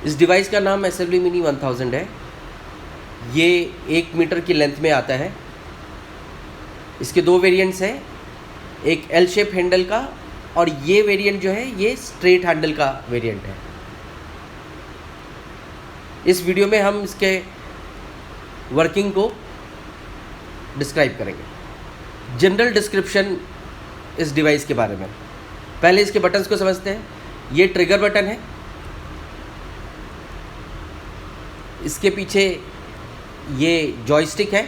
इस डिवाइस का नाम SW Mini 1000 है। ये 1 मीटर की लेंथ में आता है। इसके 2 वेरिएंट्स हैं, एक एल शेप हैंडल का और ये वेरिएंट जो है ये स्ट्रेट हैंडल का वेरिएंट है। इस वीडियो में हम इसके वर्किंग को डिस्क्राइब करेंगे। जनरल डिस्क्रिप्शन इस डिवाइस के बारे में, पहले इसके बटन्स को समझते हैं। ये ट्रिगर बटन है, इसके पीछे ये जॉयस्टिक है,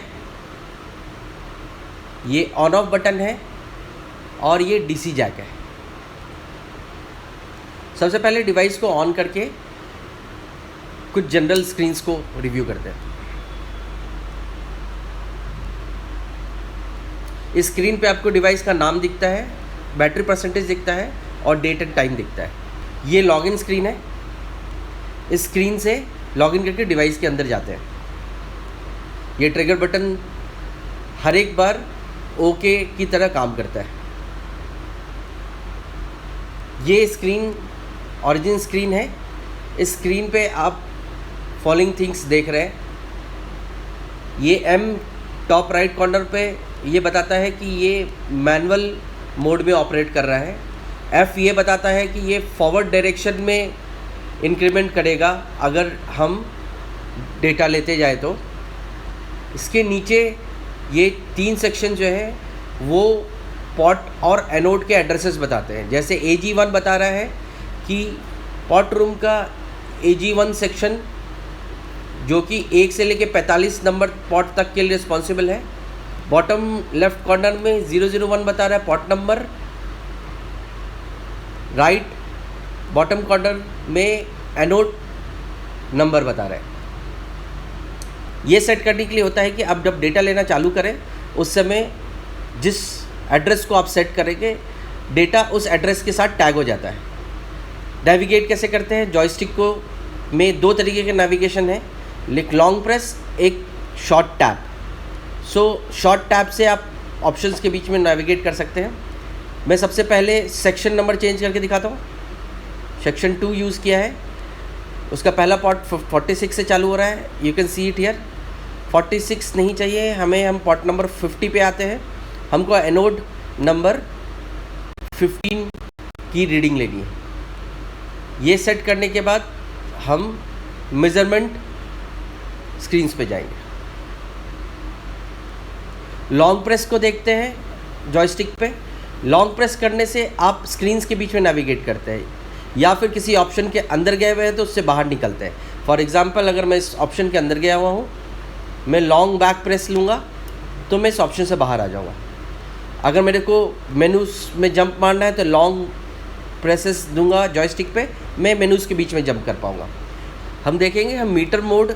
ये ऑन ऑफ बटन है और ये DC जैक है। सबसे पहले डिवाइस को ऑन करके कुछ जनरल स्क्रीन्स को रिव्यू करते हैं। इस स्क्रीन पे आपको डिवाइस का नाम दिखता है, बैटरी परसेंटेज दिखता है और डेट एंड टाइम दिखता है। ये लॉगिन स्क्रीन है। इस स्क्रीन से लॉगिन करके डिवाइस के अंदर जाते हैं। ये ट्रिगर बटन हर एक बार ओके की तरह काम करता है। ये स्क्रीन ओरिजिन स्क्रीन है। इस स्क्रीन पे आप फॉलोइंग थिंग्स देख रहे हैं। ये M टॉप राइट कॉर्नर पे ये बताता है कि ये मैनुअल मोड में ऑपरेट कर रहा है। F ये बताता है कि ये फॉरवर्ड डायरेक्शन में इंक्रीमेंट करेगा अगर हम डेटा लेते जाए तो। इसके नीचे ये 3 सेक्शन जो है वो पॉट और एनोड के एड्रेसेस बताते हैं। जैसे AG1 बता रहा है कि पॉट रूम का AG1 सेक्शन जो कि 1 से लेके 45 नंबर पॉट तक के लिए रिस्पॉन्सिबल है। बॉटम लेफ्ट कॉर्नर में 001 बता रहा है pot number. Right bottom corner में एनोड नंबर बता रहा है। ये सेट करने के लिए होता है कि आप जब डेटा लेना चालू करें उस समय जिस एड्रेस को आप सेट करेंगे डेटा उस एड्रेस के साथ टैग हो जाता है। नेविगेट कैसे करते हैं? जॉयस्टिक को में 2 तरीके के नेविगेशन है, एक लॉन्ग प्रेस, एक short tap. So short tap से आप ऑप्शंस के बीच में नेविगेट कर सकते हैं। मैं सबसे पहले सेक्शन नंबर चेंज करके दिखाता हूँ। सेक्शन 2 यूज़ किया है। उसका पहला पॉट 46 से चालू हो रहा है। You can see it here. 46 नहीं चाहिए हमें, हम पॉट नंबर 50 पे आते हैं। हमको एनोड नंबर 15 की रीडिंग लेनी है। ये सेट करने के बाद हम मेज़रमेंट स्क्रीन्स पे जाएंगे। लॉन्ग प्रेस को देखते हैं जॉयस्टिक पे। लॉन्ग प्रेस करने से आप स्क्रीन्स के बीच में नेविगेट करते हैं या फिर किसी ऑप्शन के अंदर गए हुए हैं तो उससे बाहर निकलते हैं। फॉर एग्जांपल अगर मैं इस ऑप्शन के अंदर गया हुआ हूँ, मैं लॉन्ग बैक प्रेस लूँगा तो मैं इस ऑप्शन से बाहर आ जाऊँगा। अगर मेरे को मेनूज़ में जंप मारना है तो लॉन्ग प्रेसेस दूंगा जॉयस्टिक पे, मैं मेनूज़ के बीच में जंप कर पाऊँगा। हम देखेंगे हम मीटर मोड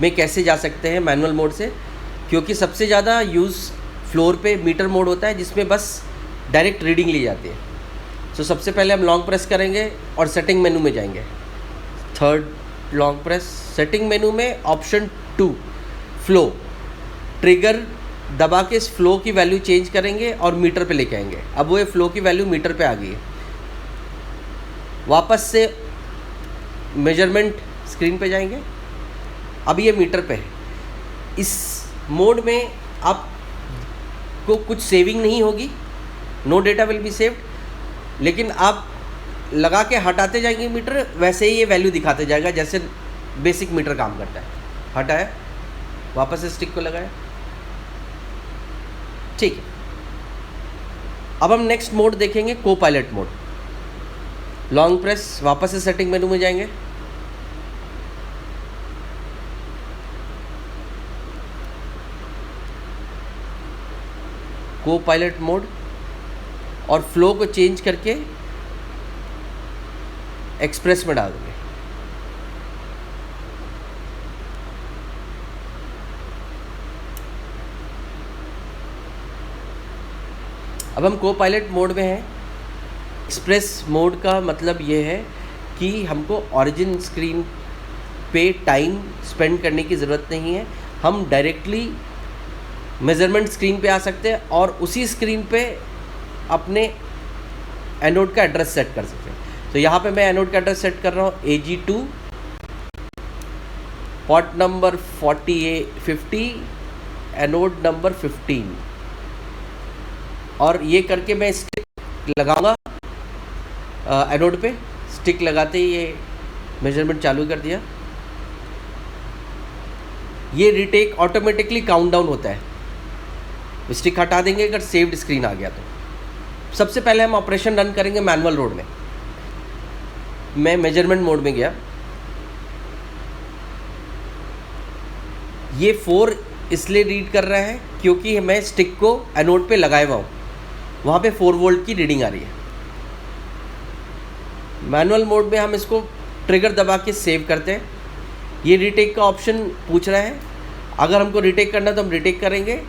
में कैसे जा सकते हैं मैनुअल मोड से, क्योंकि सबसे ज़्यादा यूज़ फ्लोर पे मीटर मोड होता है जिसमें बस डायरेक्ट रीडिंग ली जाती है। सो सबसे पहले हम लॉन्ग प्रेस करेंगे और सेटिंग मेनू में जाएंगे। 3rd लॉन्ग प्रेस, सेटिंग मेनू में ऑप्शन 2 फ्लो, ट्रिगर दबा के इस फ्लो की वैल्यू चेंज करेंगे और मीटर पे लेके आएंगे। अब वो फ्लो की वैल्यू मीटर पे आ गई है। वापस से मेजरमेंट स्क्रीन पे जाएंगे। अब ये मीटर पे है। इस मोड में आपको कुछ सेविंग नहीं होगी, no data will be saved, लेकिन आप लगा के हटाते जाएंगे मीटर, वैसे ही ये वैल्यू दिखाते जाएगा जैसे बेसिक मीटर काम करता है। हटाया, वापस से स्टिक को लगाया, ठीक है। अब हम नेक्स्ट मोड देखेंगे, को पायलट मोड। लॉन्ग प्रेस, वापस से सेटिंग मेनू में जाएंगे। को पायलट मोड और फ्लो को चेंज करके एक्सप्रेस में डाल देंगे। अब हम को पायलट मोड में हैं। एक्सप्रेस मोड का मतलब ये है कि हमको ओरिजिन स्क्रीन पे टाइम स्पेंड करने की ज़रूरत नहीं है। हम डायरेक्टली मेज़रमेंट स्क्रीन पे आ सकते हैं और उसी स्क्रीन पे अपने एनोड का एड्रेस सेट कर सकते हैं। तो यहाँ पे मैं एनोड का एड्रेस सेट कर रहा हूँ AG2 pot number 50 anode number 15, और ये करके मैं स्टिक लगाऊंगा एनोड पे। स्टिक लगाते ही ये मेजरमेंट चालू कर दिया। ये रीटेक ऑटोमेटिकली काउंट डाउन होता है। स्टिक हटा देंगे अगर सेव्ड स्क्रीन आ गया तो। सबसे पहले हम ऑपरेशन रन करेंगे मैनुअल मोड में। मैं मेजरमेंट मोड में गया। ये 4 इसलिए रीड कर रहा है क्योंकि मैं स्टिक को एनोड पे लगाए हुआ हूँ, वहाँ पे 4 वोल्ट की रीडिंग आ रही है। मैनुअल मोड में हम इसको ट्रिगर दबा के सेव करते हैं। ये रीटेक का ऑप्शन पूछ रहा है। अगर हमको रीटेक करना है तो हम रीटेक करेंगे,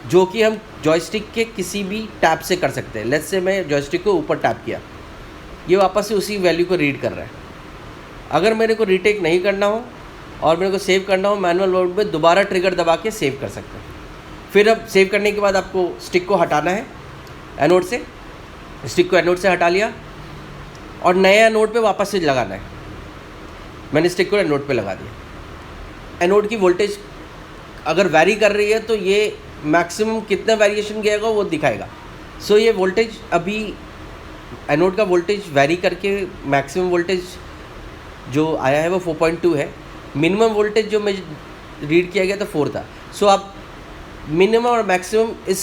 जो कि हम जॉयस्टिक के किसी भी टैप से कर सकते हैं। लेट्स से मैं जॉयस्टिक को ऊपर टैप किया, ये वापस से उसी वैल्यू को रीड कर रहा है। अगर मेरे को रीटेक नहीं करना हो और मेरे को सेव करना हो, मैनुअल मोड में दोबारा ट्रिगर दबा के सेव कर सकते हैं। फिर अब सेव करने के बाद आपको स्टिक को हटाना है एनोड से। स्टिक को एनोड से हटा लिया और नया एनोड पे वापस से लगाना है। मैंने स्टिक को एनोड पे लगा दिया। एनोड की वोल्टेज अगर वैरी कर रही है तो ये मैक्सिमम कितना वेरिएशन गएगा वो दिखाएगा। सो ये वोल्टेज अभी एनोड का वोल्टेज वैरी करके मैक्सिमम वोल्टेज जो आया है वो 4.2 है। मिनिमम वोल्टेज जो मैं रीड किया गया था 4 था। सो आप मिनिमम और मैक्सिमम इस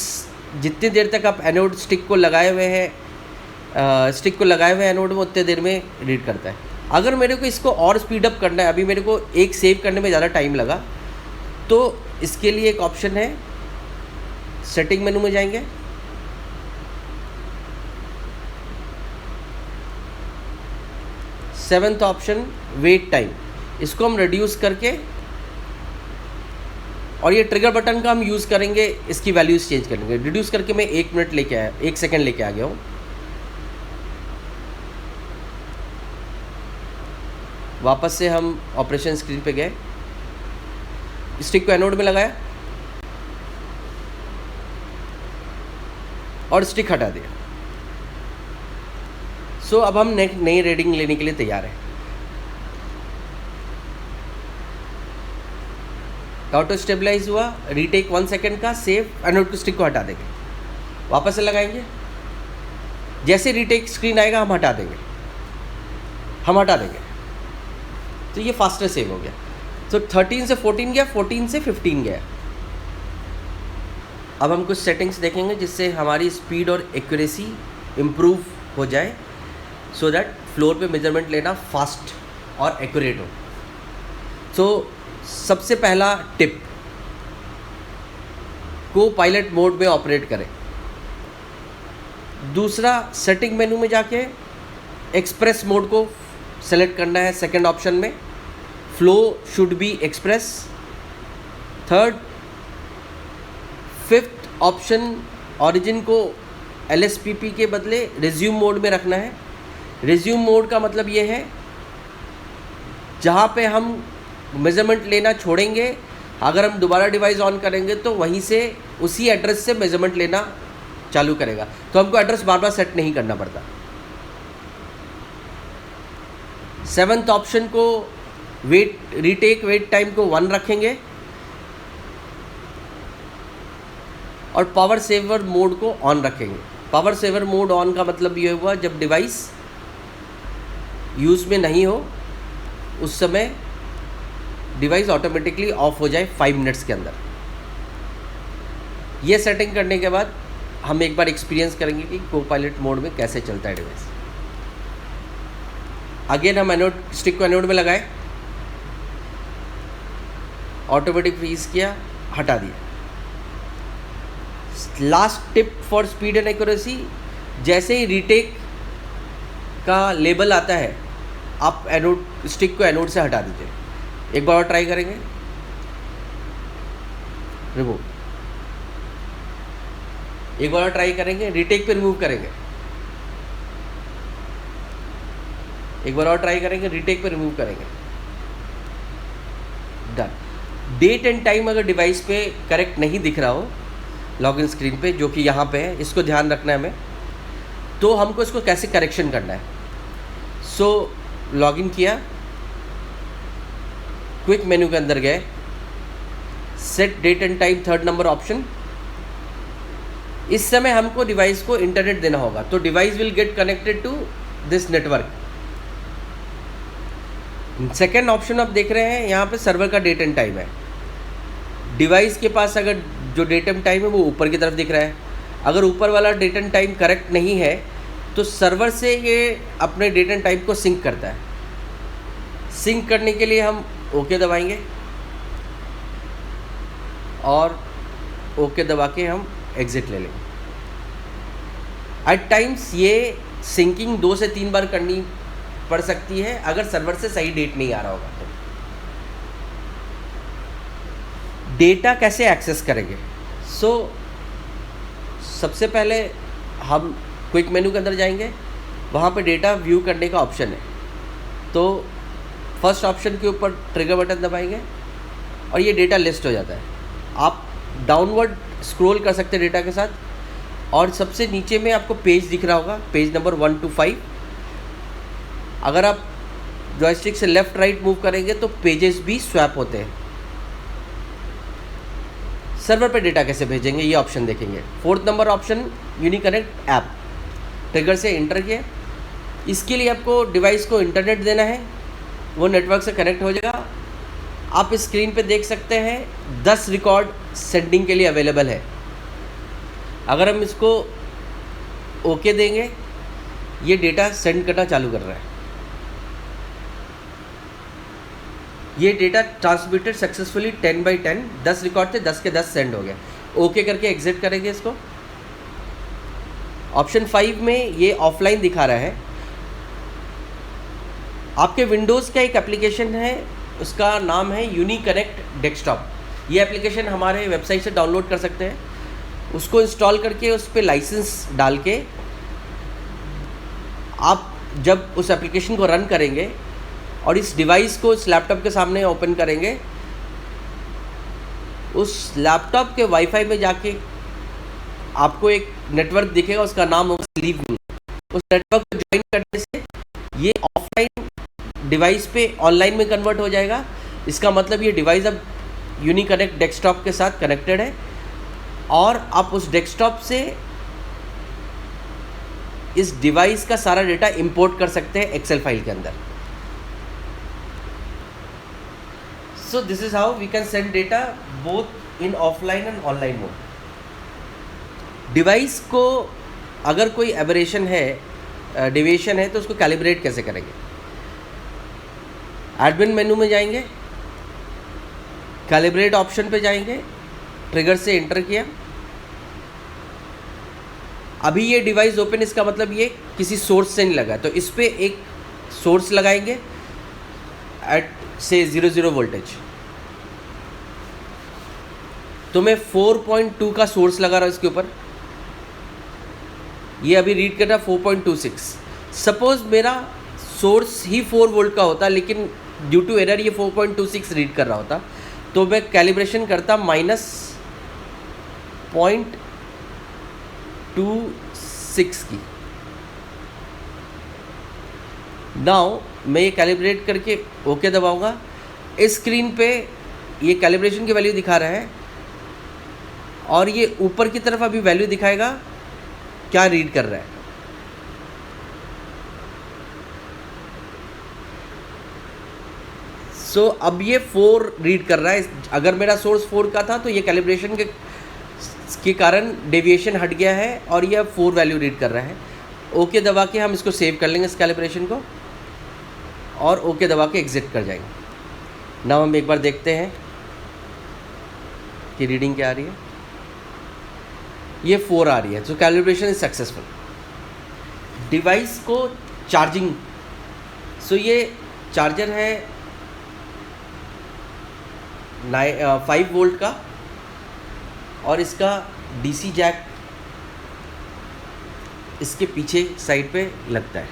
जितनी देर तक आप एनोड स्टिक को लगाए हुए हैं एनोड में, उतने देर में रीड करता है। अगर मेरे को इसको और स्पीड अप करना है, अभी मेरे को एक सेव करने में ज़्यादा टाइम लगा, तो इसके लिए एक ऑप्शन है। सेटिंग मेनू में जाएंगे, सेवन्थ ऑप्शन वेट टाइम, इसको हम रिड्यूस करके, और ये ट्रिगर बटन का हम यूज़ करेंगे, इसकी वैल्यूज़ चेंज करेंगे। रिड्यूस करके मैं 1 मिनट लेके आया, 1 सेकेंड लेके आ गया हूँ। वापस से हम ऑपरेशन स्क्रीन पे गए, स्टिक को एनोड में लगाया और स्टिक हटा दिया। सो अब हम नई रीडिंग लेने के लिए तैयार हैं। ऑटो स्टेबलाइज हुआ, रीटेक 1 सेकेंड का, सेव, एनोड को स्टिक को हटा देंगे, वापस से लगाएंगे। जैसे रीटेक स्क्रीन आएगा हम हटा देंगे, तो ये फास्टर सेव हो गया। तो 13 से 14 गया, 14 से 15 गया। अब हम कुछ सेटिंग्स देखेंगे जिससे हमारी स्पीड और एक्यूरेसी इम्प्रूव हो जाए, सो दैट फ्लोर पे मेजरमेंट लेना फास्ट और एक्यूरेट हो। तो सबसे पहला टिप, को पायलट मोड में ऑपरेट करें। दूसरा, सेटिंग मेनू में जाके एक्सप्रेस मोड को सेलेक्ट करना है सेकंड ऑप्शन में, flow should be express. Third, fifth option, origin को LSPP के बदले रिज्यूम मोड में रखना है। रिज्यूम मोड का मतलब ये है जहाँ पे हम मेज़रमेंट लेना छोड़ेंगे, अगर हम दोबारा डिवाइस ऑन करेंगे तो वहीं से उसी एड्रेस से मेज़रमेंट लेना चालू करेगा, तो हमको एड्रेस बार बार सेट नहीं करना पड़ता। सेवन्थ ऑप्शन को रीटेक वेट टाइम को 1 रखेंगे और पावर सेवर मोड को ऑन रखेंगे। पावर सेवर मोड ऑन का मतलब ये हुआ जब डिवाइस यूज़ में नहीं हो उस समय डिवाइस ऑटोमेटिकली ऑफ हो जाए 5 मिनट्स के अंदर। ये सेटिंग करने के बाद हम एक बार एक्सपीरियंस करेंगे कि कोपायलट मोड में कैसे चलता है डिवाइस। अगेन हम एनोड स्टिक को एनोड में लगाए, ऑटोमेटिक फ्रीज किया, हटा दिया। Last tip for speed and accuracy, जैसे ही रीटेक का लेबल आता है आप एनोड स्टिक को एनोड से हटा दीजिए। एक बार और ट्राई करेंगे, रिमूव। एक बार और ट्राई करेंगे, रीटेक पे रिमूव करेंगे। एक बार और ट्राई करेंगे, रीटेक पे रिमूव करेंगे, डन। डेट एंड टाइम अगर डिवाइस पे करेक्ट नहीं दिख रहा हो लॉगिन स्क्रीन पे, जो कि यहाँ पे है, इसको ध्यान रखना है हमें, तो हमको इसको कैसे करेक्शन करना है। सो लॉगिन किया, क्विक मेन्यू के अंदर गए, set date and time, third number option. इस समय हमको डिवाइस को इंटरनेट देना होगा, तो device will get connected to this network. Second option आप देख रहे हैं यहाँ पे सर्वर का डेट एंड टाइम है। डिवाइस के पास अगर जो डेट एंड टाइम है वो ऊपर की तरफ दिख रहा है, अगर ऊपर वाला डेट एंड टाइम करेक्ट नहीं है तो सर्वर से ये अपने डेट एंड टाइम को सिंक करता है। सिंक करने के लिए हम ओके दबाएंगे और ओके दबा के हम एग्ज़िट ले लेंगे। एट टाइम्स ये सिंकिंग 2 से 3 बार करनी पड़ सकती है अगर सर्वर से सही डेट नहीं आ रहा होगा तो। डेटा कैसे एक्सेस करेंगे? सबसे पहले हम क्विक मेनू के अंदर जाएंगे, वहाँ पे डेटा व्यू करने का ऑप्शन है, तो फर्स्ट ऑप्शन के ऊपर ट्रिगर बटन दबाएंगे और ये डेटा लिस्ट हो जाता है। आप डाउनवर्ड स्क्रॉल कर सकते हैं डेटा के साथ, और सबसे नीचे में आपको पेज दिख रहा होगा, पेज नंबर 1 to 5। अगर आप जॉयस्टिक से लेफ़्ट राइट मूव करेंगे तो पेजेस भी स्वैप होते हैं। सर्वर पे डेटा कैसे भेजेंगे ये ऑप्शन देखेंगे। Fourth number option Uniconnect app, trigger से इंटर किया। इसके लिए आपको डिवाइस को इंटरनेट देना है, वो नेटवर्क से कनेक्ट हो जाएगा। आप इस स्क्रीन पे देख सकते हैं 10 रिकॉर्ड सेंडिंग के लिए अवेलेबल है। अगर हम इसको ओके देंगे, ये डेटा सेंड करना चालू कर रहा है। ये डेटा ट्रांसमिटेड सक्सेसफुली 10/10, 10 रिकॉर्ड थे, 10 के 10 सेंड हो गए। ओके करके एग्जिट करेंगे इसको। ऑप्शन 5 में ये ऑफलाइन दिखा रहा है। आपके विंडोज़ का एक एप्लीकेशन है, उसका नाम है यूनिकनेक्ट डेस्कटॉप। ये एप्लीकेशन हमारे वेबसाइट से डाउनलोड कर सकते हैं। उसको इंस्टॉल करके उस पर लाइसेंस डाल के आप जब उस एप्लीकेशन को रन करेंगे और इस डिवाइस को इस लैपटॉप के सामने ओपन करेंगे, उस लैपटॉप के वाईफाई में जाके आपको एक नेटवर्क दिखेगा, उसका नाम होगा स्लीप मी। उस नेटवर्क को ज्वाइन करने से ये ऑफलाइन डिवाइस पे ऑनलाइन में कन्वर्ट हो जाएगा। इसका मतलब ये डिवाइस अब यूनिकनेक्ट डेस्कटॉप के साथ कनेक्टेड है और आप उस डेस्कटॉप से इस डिवाइस का सारा डेटा इंपोर्ट कर सकते हैं एक्सेल फाइल के अंदर। So this is how we can send data both in offline and online mode. Device को अगर कोई एबरेशन है, डेविएशन है, तो उसको कैलिब्रेट कैसे करेंगे? एडमिन मेनू में जाएंगे, कैलिब्रेट ऑप्शन पे जाएंगे, ट्रिगर से इंटर किया। अभी ये डिवाइस ओपन, इसका मतलब ये किसी सोर्स से नहीं लगा, तो इस पर एक सोर्स लगाएंगे एट से 0 वोल्टेज। तो मैं 4.2 का सोर्स लगा रहा हूँ इसके ऊपर। ये अभी रीड कर रहा 4.26। सपोज मेरा सोर्स ही 4 वोल्ट का होता, लेकिन ड्यू टू एरर ये 4.26 रीड कर रहा होता, तो मैं कैलिब्रेशन करता -0.26 की। नाउ मैं ये कैलिब्रेट करके ओके दबाऊंगा। इस स्क्रीन पे ये कैलिब्रेशन की वैल्यू दिखा रहा है और ये ऊपर की तरफ अभी वैल्यू दिखाएगा क्या रीड कर रहा है। अब ये 4 रीड कर रहा है। अगर मेरा सोर्स 4 का था तो ये कैलिब्रेशन के कारण डेविएशन हट गया है और ये 4 वैल्यू रीड कर रहा है। ओके दबा के हम इसको सेव कर लेंगे इस कैलिब्रेशन को और ओके दबा के एग्जिट कर जाएंगे। नाउ हम एक बार देखते हैं कि रीडिंग क्या आ रही है। ये 4 आ रही है, तो कैलिब्रेशन इज सक्सेसफुल। डिवाइस को चार्जिंग, ये चार्जर है 5 वोल्ट का और इसका डीसी जैक इसके पीछे साइड पे लगता है।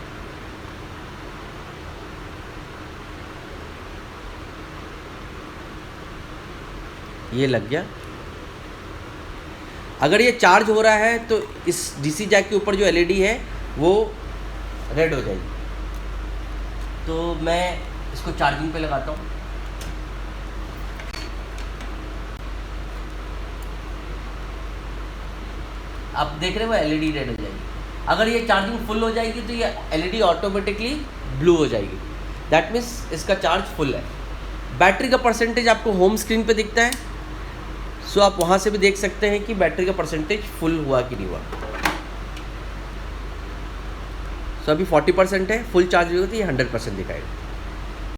ये लग गया। अगर ये चार्ज हो रहा है तो इस डीसी जैक के ऊपर जो एलईडी है वो रेड हो जाएगी। तो मैं इसको चार्जिंग पे लगाता हूँ। आप देख रहे हो एलईडी रेड हो जाएगी। अगर ये चार्जिंग फुल हो जाएगी तो ये एलईडी ऑटोमेटिकली ब्लू हो जाएगी, दैट मीन्स इसका चार्ज फुल है। बैटरी का परसेंटेज आपको होम स्क्रीन पे दिखता है, सो आप वहाँ से भी देख सकते हैं कि बैटरी का परसेंटेज फुल हुआ कि नहीं हुआ। सो अभी 40% है, फुल चार्ज होगी तो ये 100% दिखाएगा।